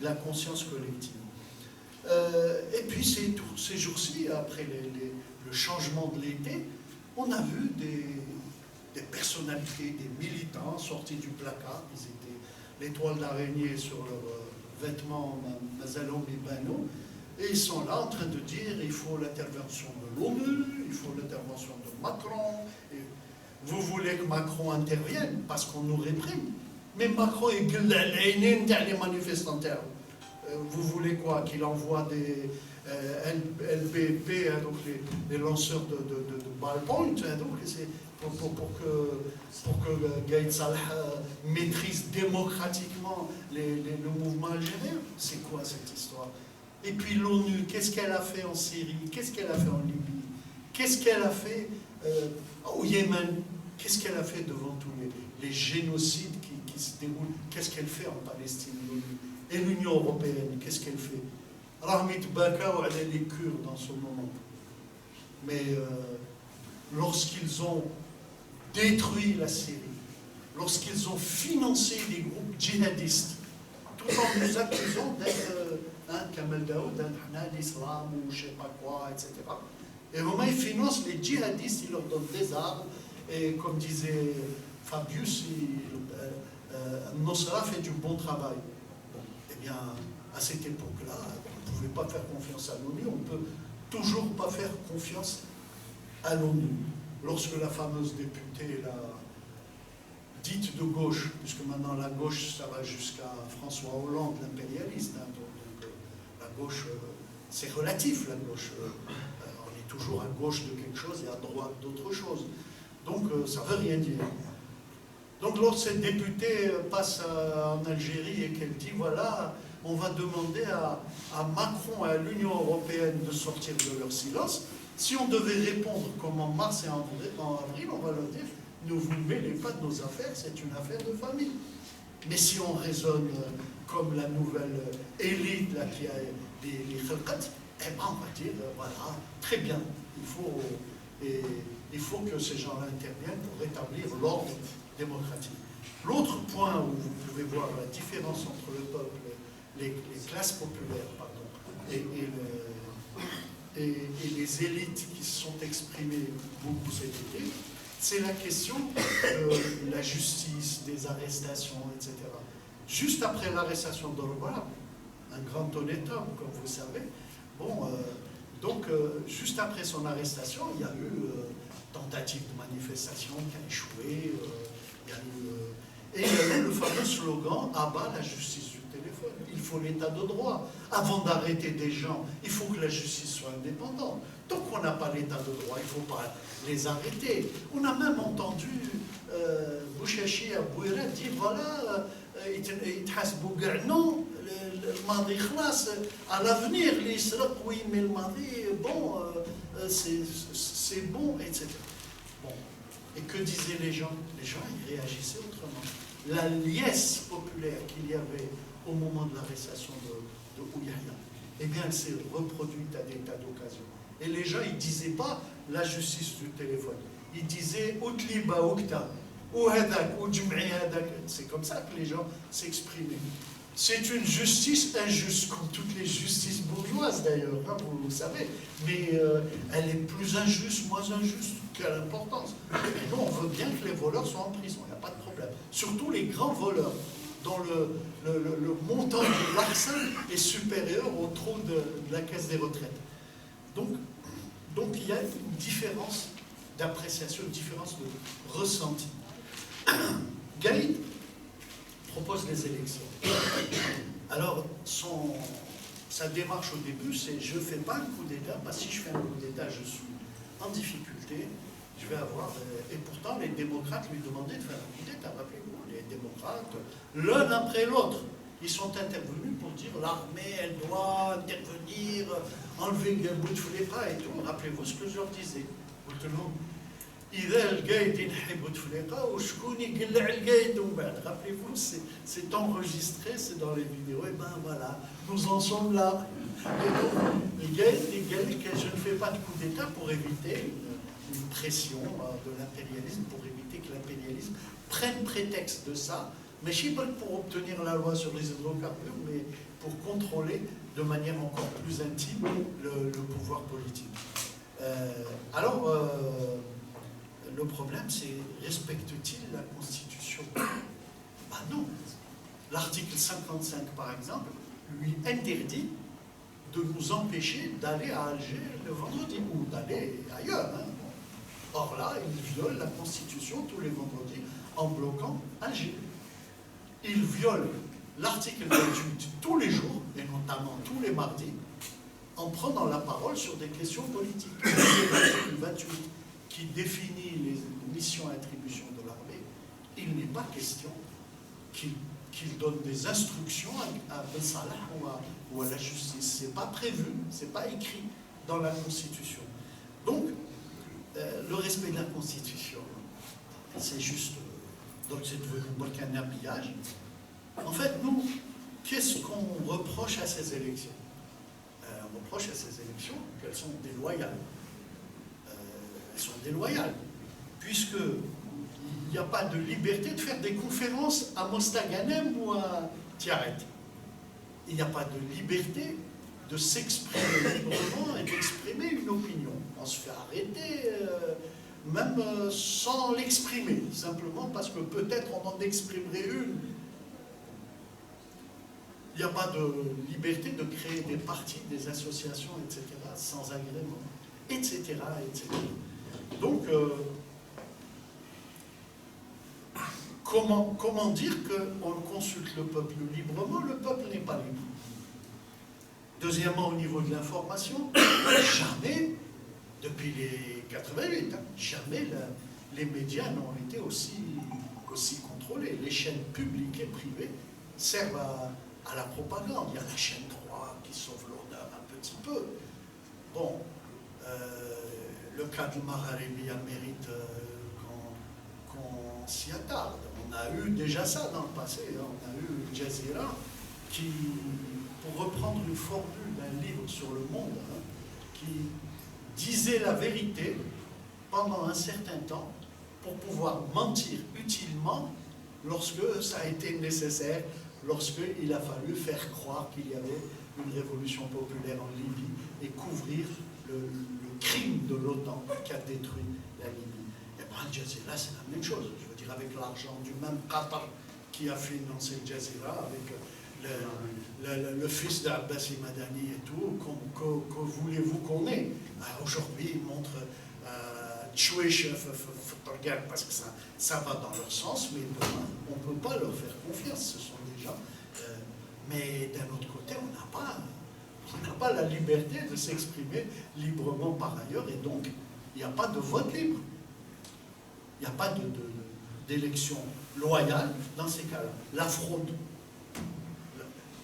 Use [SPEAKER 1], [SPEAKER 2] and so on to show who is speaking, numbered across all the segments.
[SPEAKER 1] la conscience collective. Et puis ces jours-ci, après le changement de l'été, on a vu des personnalités, des militants sortis du placard. Ils étaient l'étoile d'araignée sur leurs vêtements Mazalom et Bano, et ils sont là en train de dire il faut l'intervention de l'ONU, il faut l'intervention de Macron. Et vous voulez que Macron intervienne parce qu'on nous réprime. Mais Macron est les manifestants. Vous voulez quoi? Qu'il envoie des LBP, hein, donc les lanceurs de ballpoint, hein, donc c'est pour que Gaïd Salah maîtrise démocratiquement le mouvement algérien. C'est quoi cette histoire? Et puis l'ONU, qu'est-ce qu'elle a fait en Syrie? Qu'est-ce qu'elle a fait en Libye? Qu'est-ce qu'elle a fait au Yémen? Qu'est-ce qu'elle a fait devant tous les génocides qui se déroulent? Qu'est-ce qu'elle fait en Palestine, l'ONU? Et l'Union européenne, qu'est-ce qu'elle fait? Rahmit Baka, elle est les Kurdes dans ce moment. Mais lorsqu'ils ont détruit la Syrie, lorsqu'ils ont financé des groupes djihadistes, tout en nous accusant d'être Kamel Daoud, d'être l'islam ou je ne sais pas quoi, etc. Et vraiment, ils financent les djihadistes, ils leur donnent des armes, et comme disait Fabius, Nosra fait du bon travail. Bon, eh bien, à cette époque-là, on ne pouvait pas faire confiance à l'ONU, on ne peut toujours pas faire confiance à l'ONU. Lorsque la fameuse députée, la dite de gauche, puisque maintenant la gauche, ça va jusqu'à François Hollande, l'impérialiste, hein, donc la gauche, c'est relatif, la gauche. On est toujours à gauche de quelque chose et à droite d'autre chose. Donc ça ne veut rien dire. Donc lorsque cette députée passe en Algérie et qu'elle dit, voilà, on va demander à Macron et à l'Union européenne de sortir de leur silence, si on devait répondre comme en mars et en avril, on va leur dire, ne vous mêlez pas de nos affaires, c'est une affaire de famille. Mais si on raisonne comme la nouvelle élite là, qui a les khalqat, eh ben on va dire, voilà, très bien, il faut que ces gens-là interviennent pour rétablir l'ordre démocratique. L'autre point où vous pouvez voir la différence entre le peuple, les classes populaires, pardon, et les élites qui se sont exprimées beaucoup cet été, c'est la question de la justice, des arrestations, etc. Juste après l'arrestation d'Orwell, un grand honnête homme, comme vous savez, bon, juste après son arrestation, il y a eu tentative de manifestation qui a échoué, il y a eu le fameux slogan « Abat la justice du téléphone ». Il faut l'état de droit. Avant d'arrêter des gens, il faut que la justice soit indépendante. Tant qu'on n'a pas l'état de droit, il ne faut pas les arrêter. On a même entendu Bouchachi à Bouira dire « Voilà, non, le madi khlas, à l'avenir, les sraq, oui, mais le madi, bon, c'est bon, etc. » Bon. Et que disaient les gens? Les gens, ils réagissaient autrement. La liesse populaire qu'il y avait au moment de l'arrestation de Ouyahia, eh bien, elle s'est reproduite à des tas d'occasions. Et les gens, ils ne disaient pas la justice du téléphone. Ils disaient « Outliba Oukta » ou « Hadak » ou « Djum'i Hadak ». C'est comme ça que les gens s'exprimaient. C'est une justice injuste, comme toutes les justices bourgeoises d'ailleurs, hein, vous le savez. Mais elle est plus injuste, moins injuste, quelle importance. Et nous, on veut bien que les voleurs soient en prison, il n'y a pas de problème. Surtout les grands voleurs, dont le montant de l'argent est supérieur au trou de la caisse des retraites. Donc il y a une différence d'appréciation, une différence de ressenti. Gaïd propose les élections. Alors, sa démarche au début, c'est je ne fais pas un coup d'État, parce que si je fais un coup d'État, je suis en difficulté, je vais avoir... Et pourtant, les démocrates lui demandaient de faire un coup d'État. Rappelez-vous, les démocrates, l'un après l'autre, ils sont intervenus pour dire l'armée, elle doit intervenir, enlever Bouteflika et tout. Rappelez-vous ce que je leur disais. Rappelez-vous, c'est enregistré, c'est dans les vidéos, et ben voilà, nous en sommes là. Et donc, je ne fais pas de coup d'État pour éviter une pression de l'impérialisme, pour éviter que l'impérialisme prenne prétexte de ça, Mais je ne sais pas pour obtenir la loi sur les hydrocarbures, mais pour contrôler de manière encore plus intime le pouvoir politique. Le problème, c'est respecte-t-il la Constitution? Ben non. L'article 55, par exemple, lui interdit de nous empêcher d'aller à Alger le vendredi, ou d'aller ailleurs. Hein. Or là, il viole la Constitution tous les vendredis en bloquant Alger. Il viole l'article 28 tous les jours, et notamment tous les mardis, en prenant la parole sur des questions politiques. L'article 28 qui définit les missions et attributions de l'armée, il n'est pas question qu'il donne des instructions à Ben Salah ou à la justice. Ce n'est pas prévu, ce n'est pas écrit dans la Constitution. Donc, le respect de la Constitution, c'est juste... donc c'est devenu qu'un habillage. En fait, nous, qu'est-ce qu'on reproche à ces élections? On reproche à ces élections qu'elles sont déloyales. Elles sont déloyales, puisqu'il n'y a pas de liberté de faire des conférences à Mostaganem ou à Tiaret. Il n'y a pas de liberté de s'exprimer librement et d'exprimer une opinion. On se fait arrêter, même sans l'exprimer, simplement parce que peut-être on en exprimerait une. Il n'y a pas de liberté de créer des partis, des associations, etc., sans agrément, etc., etc. Donc, comment dire qu'on consulte le peuple librement? Le peuple n'est pas libre. Deuxièmement, au niveau de l'information, jamais, depuis les 88, jamais les médias n'ont été aussi contrôlés. Les chaînes publiques et privées servent à la propagande. Il y a la chaîne 3 qui sauve l'honneur un petit peu. Bon, le cas de Magharibiya mérite qu'on s'y attarde. On a eu déjà ça dans le passé. On a eu Jazeera qui, pour reprendre une formule d'un livre sur le monde, qui disait la vérité pendant un certain temps pour pouvoir mentir utilement lorsque ça a été nécessaire, lorsqu'il a fallu faire croire qu'il y avait une révolution populaire en Libye et couvrir le crime de l'OTAN qui a détruit la Libye. Et bien, Al Jazeera, c'est la même chose. Je veux dire, avec l'argent du même Qatar qui a financé le Jazeera, avec le fils d'Abbasi Madani et tout, que voulez-vous qu'on ait? Aujourd'hui, ils montrent Tchouech, parce que ça va dans leur sens, mais demain, on ne peut pas leur faire confiance. Ce sont des gens. Mais d'un autre côté, on n'a pas la liberté de s'exprimer librement par ailleurs, et donc, il n'y a pas de vote libre. Il n'y a pas d'élection loyale dans ces cas-là. La fraude.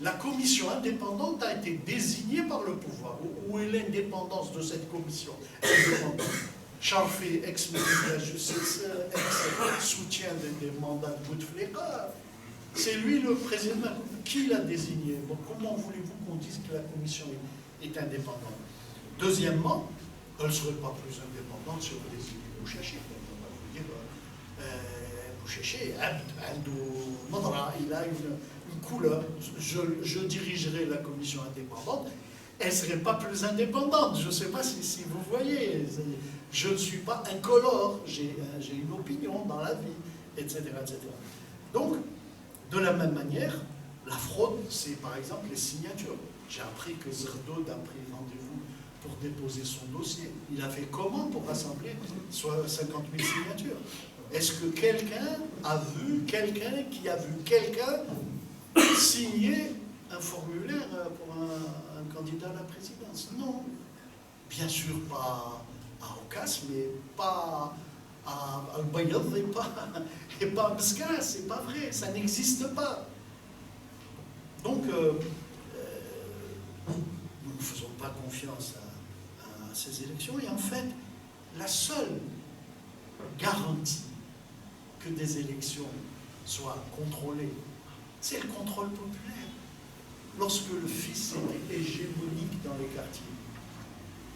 [SPEAKER 1] La commission indépendante a été désignée par le pouvoir. Où est l'indépendance de cette commission indépendante? Charfi, ex-ministre de la Justice, ex-soutien des mandats de Bouteflika, c'est lui le président. Qui l'a désigné? Bon, comment voulez-vous qu'on dise que la commission est indépendante? Deuxièmement, elle ne serait pas plus indépendante si on désignait Bouchaché. On va vous dire, Bouchaché, il a une couleur. Je dirigerai la commission indépendante. Elle ne serait pas plus indépendante. Je ne sais pas si vous voyez. Je ne suis pas incolore. J'ai une opinion dans la vie, etc., etc. Donc, de la même manière, la fraude, c'est par exemple les signatures. J'ai appris que Zerdaud a pris rendez-vous pour déposer son dossier. Il a fait comment pour rassembler soit 50 000 signatures? Est-ce que quelqu'un a vu quelqu'un qui a vu quelqu'un signer un formulaire pour un candidat à la présidence? Non. Bien sûr, pas à Ocas, mais pas à Al-Bayad et pas à Mskas, c'est pas vrai, ça n'existe pas. Donc, nous ne faisons pas confiance à ces élections, et en fait, la seule garantie que des élections soient contrôlées, c'est le contrôle populaire. Lorsque le fils était hégémonique dans les quartiers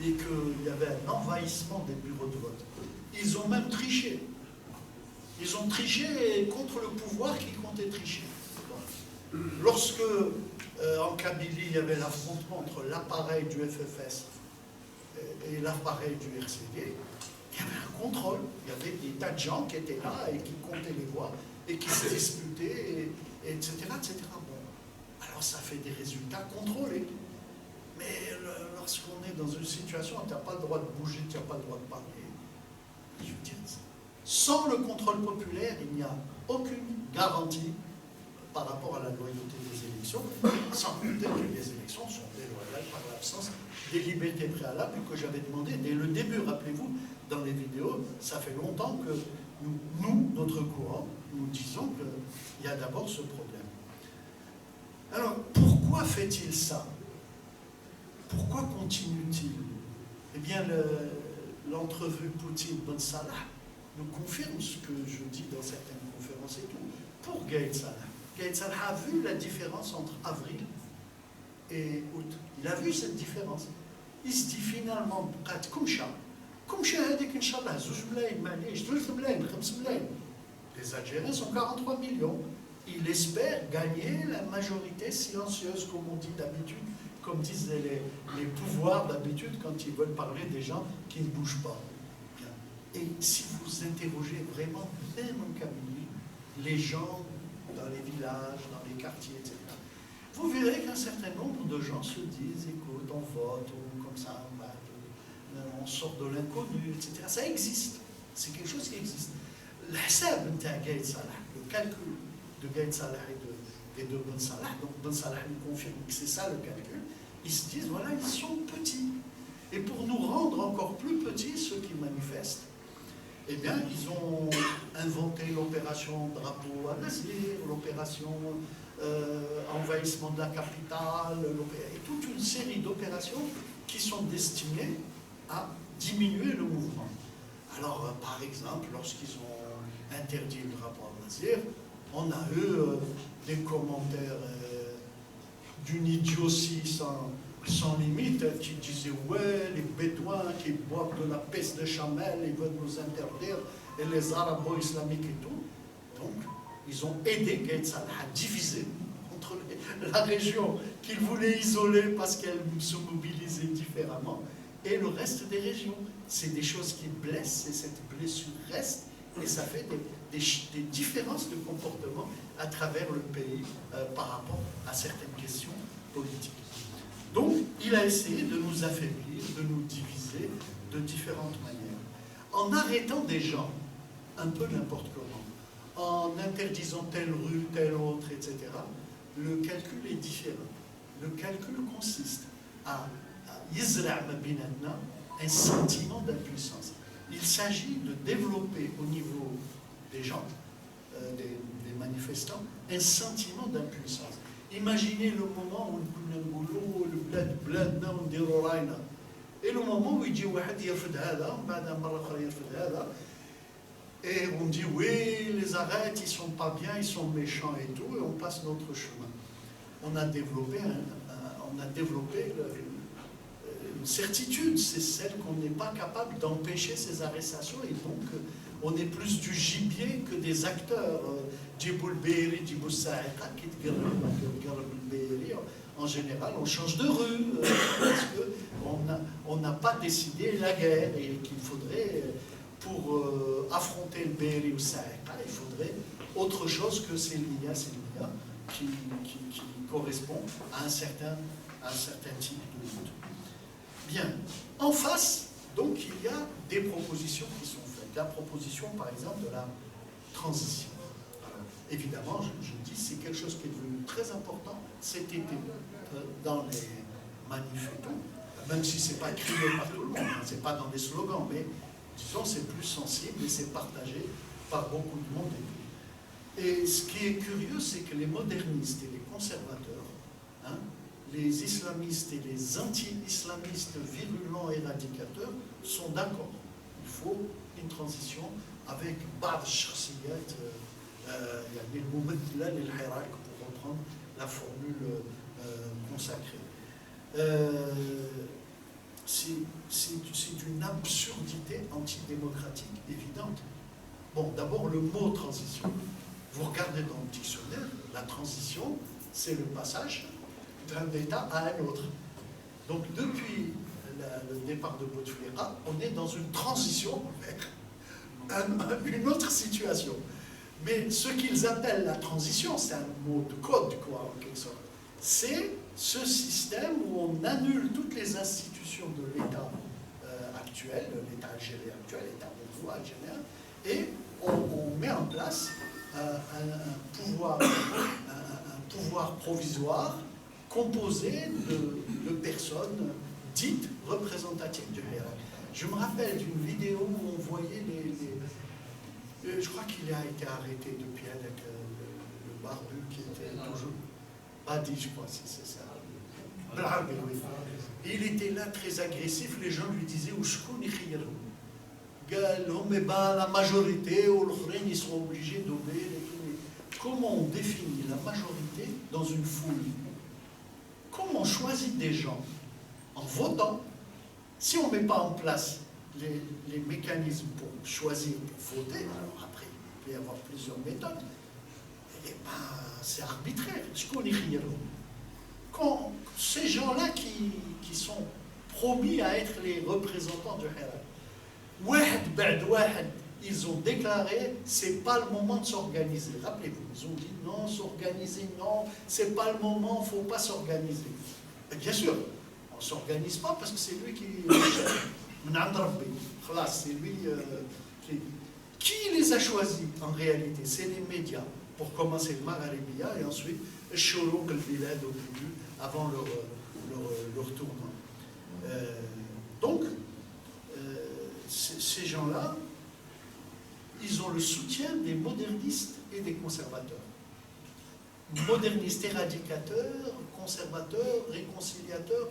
[SPEAKER 1] et qu'il y avait un envahissement des bureaux de vote, ils ont même triché. Ils ont triché contre le pouvoir qui comptait tricher. Lorsque, en Kabylie, il y avait l'affrontement entre l'appareil du FFS et l'appareil du RCD, il y avait un contrôle. Il y avait des tas de gens qui étaient là et qui comptaient les voix et qui se disputaient, etc., etc. Bon, alors ça fait des résultats contrôlés. Mais lorsqu'on est dans une situation où tu n'as pas le droit de bouger, tu n'as pas le droit de parler, je veux dire, sans le contrôle populaire, il n'y a aucune garantie par rapport à la loyauté des élections, sans compter que les élections sont déloyales par l'absence des libertés préalables que j'avais demandé dès le début. Rappelez-vous, dans les vidéos, ça fait longtemps que nous, notre courant, nous disons qu'il y a d'abord ce problème. Alors, pourquoi fait-il ça? Pourquoi continue-t-il? Eh bien, l'entrevue Poutine-Ben Salah nous confirme ce que je dis dans certaines conférences et tout. Pour Gaïd Salah, Gaïd Salah a vu la différence entre avril et août. Il a vu cette différence. Il se dit finalement, les Algériens sont 43 millions. Il espère gagner la majorité silencieuse, comme on dit d'habitude, comme disent les pouvoirs d'habitude quand ils veulent parler des gens qui ne bougent pas. Et si vous interrogez vraiment, même en Kabylie, les gens dans les villages, dans les quartiers, etc., vous verrez qu'un certain nombre de gens se disent, écoute, on vote, ou comme ça, on sort de l'inconnu, etc. Ça existe. C'est quelque chose qui existe. Le calcul de Gaïd Salah et de Ben Salah, donc Ben Salah nous confirme que c'est ça le calcul, ils se disent, voilà, ils sont petits. Et pour nous rendre encore plus petits, ceux qui manifestent, eh bien, ils ont inventé l'opération Drapeau à Nazir, l'opération envahissement de la capitale, et toute une série d'opérations qui sont destinées à diminuer le mouvement. Alors, par exemple, lorsqu'ils ont interdit le drapeau à Nazir, on a eu des commentaires d'une idiotie sans limite, qui disaient « Ouais, les Bédouins qui boivent de la peste de Chamel, ils veulent nous interdire, et les arabo-islamiques et tout. » Donc, ils ont aidé Gaïd Salah à diviser entre la région qu'ils voulaient isoler parce qu'elle se mobilisait différemment et le reste des régions. C'est des choses qui blessent et cette blessure reste et ça fait des différences de comportement à travers le pays par rapport à certaines questions politiques. Donc, il a essayé de nous affaiblir, de nous diviser de différentes manières. En arrêtant des gens, un peu n'importe comment, en interdisant telle rue, telle autre, etc., le calcul est différent. Le calcul consiste à un sentiment d'impuissance. Il s'agit de développer au niveau des gens, des manifestants, un sentiment d'impuissance. Imaginez le moment où le bled et le moment où il dit et on dit oui, les arrêtes, ils sont pas bien, ils sont méchants et tout, et on passe notre chemin. On a développé une certitude, c'est celle qu'on n'est pas capable d'empêcher ces arrestations, et donc on est plus du gibier que des acteurs. En général, on change de rue parce qu'on n'a pas décidé la guerre et qu'il faudrait, pour affronter le Béri ou Saïqa, il faudrait autre chose que Selmiya qui correspond à un certain type de lutte. Bien. En face, donc, il y a des propositions qui sont faites. La proposition, par exemple, de la transition. Alors, évidemment, je dis, c'est quelque chose qui est devenu très important cet été dans les manifs et tout, même si ce n'est pas crié par tout le monde, hein, ce n'est pas dans les slogans, mais disons, c'est plus sensible et c'est partagé par beaucoup de monde. Et ce qui est curieux, c'est que les modernistes et les conservateurs, hein, les islamistes et les anti-islamistes virulents et radicateurs sont d'accord. Il faut une transition avec Ba'd Shakhsiyat, pour reprendre la formule consacrée. C'est d'une absurdité antidémocratique évidente. Bon, d'abord, le mot transition. Vous regardez dans le dictionnaire, la transition, c'est le passage d'un état à un autre. Donc, depuis le départ de Bouteflika, on est dans une transition vers une autre situation. Mais ce qu'ils appellent la transition, c'est un mot de code, quoi, en quelque sorte. C'est ce système où on annule toutes les institutions de l'État actuel, l'État algérien actuel, l'État algérien, et on met en place un pouvoir provisoire composé de personnes dites représentatives du Hirak. Je me rappelle d'une vidéo où on voyait je crois qu'il a été arrêté depuis avec le barbu qui était toujours... Badi, je crois, c'est ça. Bravo, oui. Il était là très agressif, les gens lui disaient la majorité, ou ils seront obligés d'obéir. Comment on définit la majorité dans une foule? Comment on choisit des gens en votant? Si on ne met pas en place les mécanismes pour choisir, pour voter, alors après, il peut y avoir plusieurs méthodes, et ben, c'est arbitraire. Quand ces gens-là qui sont promis à être les représentants du Hirak, ils ont déclaré c'est pas le moment de s'organiser. Rappelez-vous, ils ont dit non, s'organiser, non, c'est pas le moment, il ne faut pas s'organiser. Et bien sûr, on ne s'organise pas parce que c'est lui qui c'est lui qui les a choisis en réalité, c'est les médias. Pour commencer le Maghrébia et ensuite le Shourouk al-Bilad au début, avant leur tournoi. Donc, ces gens-là, ils ont le soutien des modernistes et des conservateurs. Modernistes éradicateurs, conservateurs, réconciliateurs,